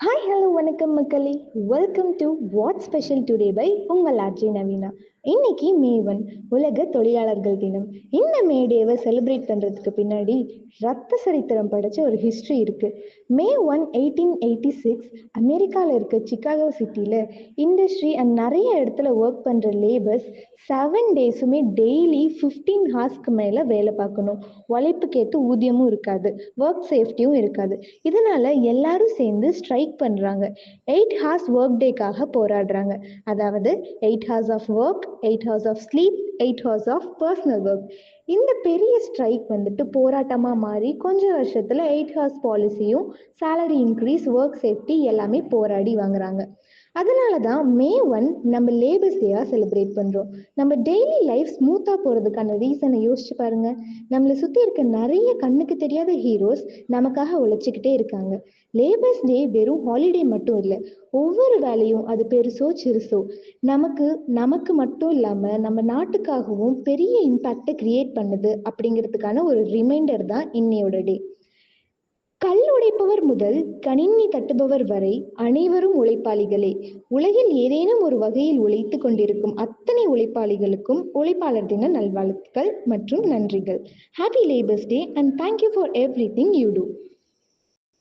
Hi hello வணக்கம் மக்களே. Welcome to what special today by உங்கள் ஆர்ஜி நவீனா. இன்னைக்கு மே 1 உலக தொழிலாளர்கள் தினம். இந்த மேடேவை செலிப்ரேட் பண்றதுக்கு பின்னாடி ரத்த சரித்திரம் படைச்ச ஒரு ஹிஸ்டரி இருக்கு. மே 1 1886 அமெரிக்காவில் இருக்க சிகாகோ சிட்டியில் இண்டஸ்ட்ரி அண்ட் நிறைய இடத்துல ஒர்க் பண்ணுற லேபர்ஸ் 7 டேஸுமே டெய்லி 15 ஹார்ஸ்க்கு மேலே வேலை பார்க்கணும். உழைப்புக்கேற்ற ஊதியமும் இருக்காது, ஒர்க் சேஃப்டியும் இருக்காது. இதனால எல்லாரும் சேர்ந்து ஸ்ட்ரைக் பண்றாங்க. 8 ஹார்ஸ் ஒர்க் டேக்காக போராடுறாங்க. அதாவது 8 hours of work, 8 hours of sleep, 8 hours of personal work. இந்த பெரிய ஸ்ட்ரைக் போராட்டமா மாறி கொஞ்ச வருஷத்துல 8 ஹார்ஸ் பாலிசியும், சேலரி இன்க்ரீஸ், ஒர்க் சேஃப்டி எல்லாமே போராடி வாங்குறாங்க. அதனால தான் மே 1 நம்ம லேபர்ஸ் டேயா செலிப்ரேட் பண்றோம். நம்ம டெய்லி லைஃப் ஸ்மூத்தா போறதுக்கான ரீசனை யோசிச்சு பாருங்க. நம்மளை சுத்தி இருக்க நிறைய கண்ணுக்கு தெரியாத ஹீரோஸ் நமக்காக உழைச்சிக்கிட்டே இருக்காங்க. லேபர்ஸ் டே வெறும் ஹாலிடே மட்டும் இல்லை. ஒவ்வொரு வேலையும், அது பெருசோ சிறுசோ, நமக்கு நமக்கு மட்டும் இல்லாம நம்ம நாட்டுக்காகவும் பெரிய இம்பாக்டை கிரியேட் பண்ணுது அப்படிங்கிறதுக்கான ஒரு ரிமைண்டர் தான் இன்னையோட டே. கல் உடைப்பவர் முதல் கணினி தட்டுபவர் வரை அனைவரும் உழைப்பாளிகளே. உலகில் ஏதேனும் ஒரு வகையில் உழைத்து கொண்டிருக்கும் அத்தனை உழைப்பாளிகளுக்கும் உழைப்பாளர் தின நல்வாழ்த்துக்கள் மற்றும் நன்றிகள். Happy labours day and thank you for everything you two.